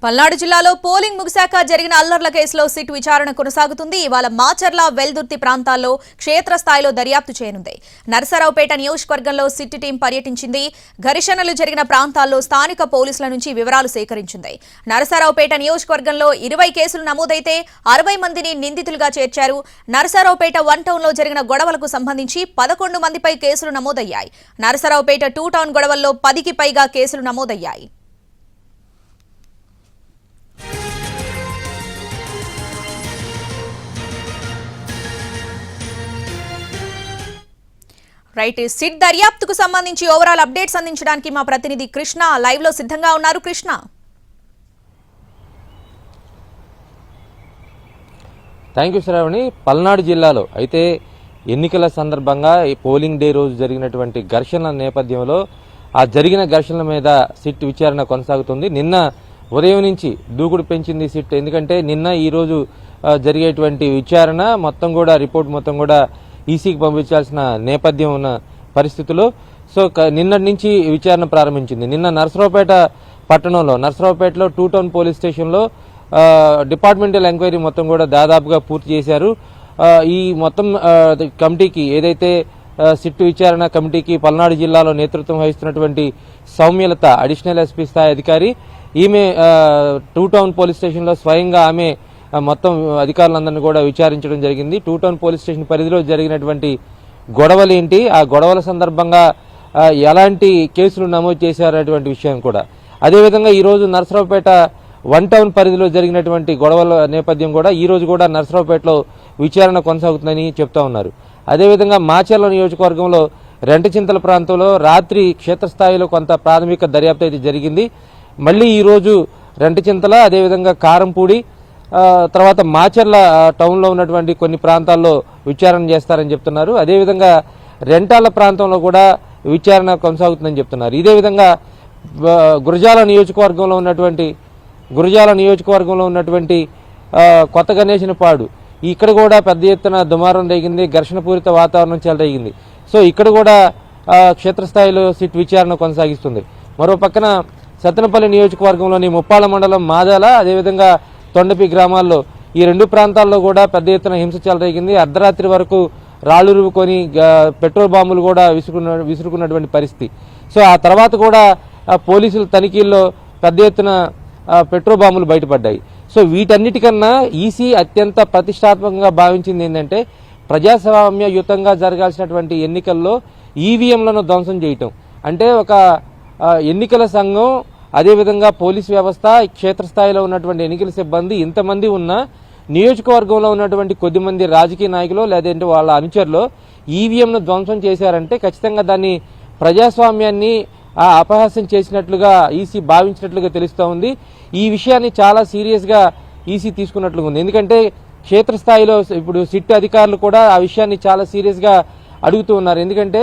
పల్నాడు జిల్లాలో పోలింగ్ ముగిశాక జరిగిన అల్లర్ల కేసులో సిట్ విచారణ కొనసాగుతుంది. ఇవాళ మాచర్ల వెల్దుర్తి ప్రాంతాల్లో క్షేత్రస్థాయిలో దర్యాప్తు చేయనుంది. నరసరావుపేట నియోజకవర్గంలో సిట్ టీం పర్యటించింది. ఘర్షణలు జరిగిన ప్రాంతాల్లో స్థానిక పోలీసుల నుంచి వివరాలు సేకరించింది. నరసరావుపేట నియోజకవర్గంలో 20 కేసులు నమోదైతే 60 మందిని నిందితులుగా చేర్చారు. నరసరావుపేట 1 టౌన్లో జరిగిన గొడవలకు సంబంధించి 11 మందిపై కేసులు నమోదయ్యాయి. నరసరావుపేట 2 టౌన్ గొడవల్లో 10కి పైగా కేసులు నమోదయ్యాయి. రైట్, సిట్ దర్యాప్తుకు సంబంధించి ఓవరాల్ అప్డేట్స్ అందించడానికి మా ప్రతినిధి కృష్ణ లైవ్ లో సిద్ధంగా ఉన్నారు. Krishna, thank you Shravani. పల్నాడు జిల్లాలో అయితే ఎన్నికల సందర్భంగా ఈ పోలింగ్ డే రోజు జరిగినటువంటి ఘర్షణల నేపథ్యంలో ఆ జరిగిన ఘర్షణల మీద సిట్ విచారణ కొనసాగుతుంది. నిన్న ఉదయం నుంచి దూకుడు పెంచింది సిట్. ఎందుకంటే నిన్న ఈరోజు జరిగేటువంటి విచారణ మొత్తం కూడా రిపోర్ట్ మొత్తం కూడా ఈసీకి పంపించాల్సిన నేపథ్యం ఉన్న పరిస్థితుల్లో నిన్నటి నుంచి విచారణ ప్రారంభించింది. నిన్న నరసరావుపేట పట్టణంలో నరసరావుపేటలో 2 టౌన్ పోలీస్ స్టేషన్లో డిపార్ట్మెంటల్ ఎంక్వైరీ మొత్తం కూడా దాదాపుగా పూర్తి చేశారు. ఈ మొత్తం కమిటీకి ఏదైతే సిట్టు విచారణ కమిటీకి పల్నాడు జిల్లాలో నేతృత్వం వహిస్తున్నటువంటి సౌమ్యలత అడిషనల్ ఎస్పీ స్థాయి అధికారి, ఈమె 2 టౌన్ పోలీస్ స్టేషన్లో స్వయంగా ఆమె మొత్తం అధికారులందరినీ కూడా విచారించడం జరిగింది. 2 టౌన్ పోలీస్ స్టేషన్ పరిధిలో జరిగినటువంటి గొడవలు ఏంటి, ఆ గొడవల సందర్భంగా ఎలాంటి కేసులు నమోదు చేశారనేటువంటి విషయం కూడా, అదేవిధంగా ఈరోజు నరసరావుపేట 1 టౌన్ పరిధిలో జరిగినటువంటి గొడవల నేపథ్యం కూడా ఈరోజు కూడా నరసరావుపేటలో విచారణ కొనసాగుతుందని చెప్తా ఉన్నారు. అదేవిధంగా మాచర్ల నియోజకవర్గంలో రెంటచింతల ప్రాంతంలో రాత్రి క్షేత్రస్థాయిలో కొంత ప్రాథమిక దర్యాప్తు అయితే జరిగింది. మళ్ళీ ఈరోజు రెంటచింతల, అదేవిధంగా కారంపూడి, తర్వాత మాచర్ల టౌన్లో ఉన్నటువంటి కొన్ని ప్రాంతాల్లో విచారణ చేస్తారని చెప్తున్నారు. అదేవిధంగా రెంటాల ప్రాంతంలో కూడా విచారణ కొనసాగుతుందని చెప్తున్నారు. ఇదే విధంగా గురజాల నియోజకవర్గంలో ఉన్నటువంటి కొత్త గణేశనపాడు, ఇక్కడ కూడా పెద్ద ఎత్తున దుమారం రేగింది, ఘర్షణపూరిత వాతావరణం చెలరేగింది. సో ఇక్కడ కూడా క్షేత్రస్థాయిలో సిట్ విచారణ కొనసాగిస్తుంది. మరో పక్కన సత్తెనపల్లి నియోజకవర్గంలోని ముప్పాళ్ళ మండలం మాదాల, అదేవిధంగా తొండపి గ్రామాల్లో ఈ 2 ప్రాంతాల్లో కూడా పెద్ద ఎత్తున హింస చెలరేగింది. అర్ధరాత్రి వరకు రాళ్లు రువ్వుకొని పెట్రోల్ బాంబులు కూడా విసురుకున్నటువంటి పరిస్థితి. సో ఆ తర్వాత కూడా పోలీసుల తనిఖీల్లో పెద్ద ఎత్తున పెట్రోల్ బాంబులు బయటపడ్డాయి. సో వీటన్నిటికన్నా ఈసీ అత్యంత ప్రతిష్టాత్మకంగా భావించింది ఏంటంటే ప్రజాస్వామ్యయుతంగా జరగాల్సినటువంటి ఎన్నికల్లో ఈవీఎంలను ధ్వంసం చేయటం. అంటే ఒక ఎన్నికల సంఘం, అదేవిధంగా పోలీస్ వ్యవస్థ, క్షేత్రస్థాయిలో ఉన్నటువంటి ఎన్నికల సిబ్బంది ఇంతమంది ఉన్న నియోజకవర్గంలో ఉన్నటువంటి కొద్దిమంది రాజకీయ నాయకులు లేదంటే వాళ్ళ అనుచరులు ఈవీఎంను ధ్వంసం చేశారంటే ఖచ్చితంగా దాన్ని ప్రజాస్వామ్యాన్ని అపహాస్యం చేసినట్లుగా ఈసీ భావించినట్లుగా తెలుస్తూ ఉంది. ఈ విషయాన్ని చాలా సీరియస్గా ఈసీ తీసుకున్నట్లుగా ఉంది. ఎందుకంటే క్షేత్రస్థాయిలో ఇప్పుడు సిట్ అధికారులు కూడా ఆ విషయాన్ని చాలా సీరియస్గా అడుగుతూ ఉన్నారు. ఎందుకంటే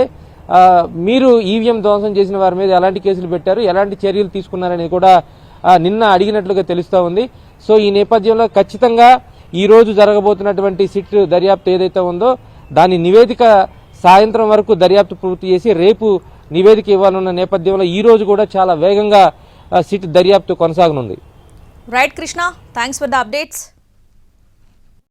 మీరు ఈవీఎం ధ్వంసం చేసిన వారి మీద ఎలాంటి కేసులు పెట్టారు, ఎలాంటి చర్యలు తీసుకున్నారనేది కూడా నిన్న అడిగినట్లుగా తెలుస్తూ ఉంది. సో ఈ నేపథ్యంలో ఖచ్చితంగా ఈ రోజు జరగబోతున్నటువంటి సిట్ దర్యాప్తు ఏదైతే ఉందో దాని నివేదిక సాయంత్రం వరకు దర్యాప్తు పూర్తి చేసి రేపు నివేదిక ఇవ్వాలన్న నేపథ్యంలో ఈ రోజు కూడా చాలా వేగంగా సిట్ దర్యాప్తు కొనసాగనుంది. Right Krishna, thanks for the updates.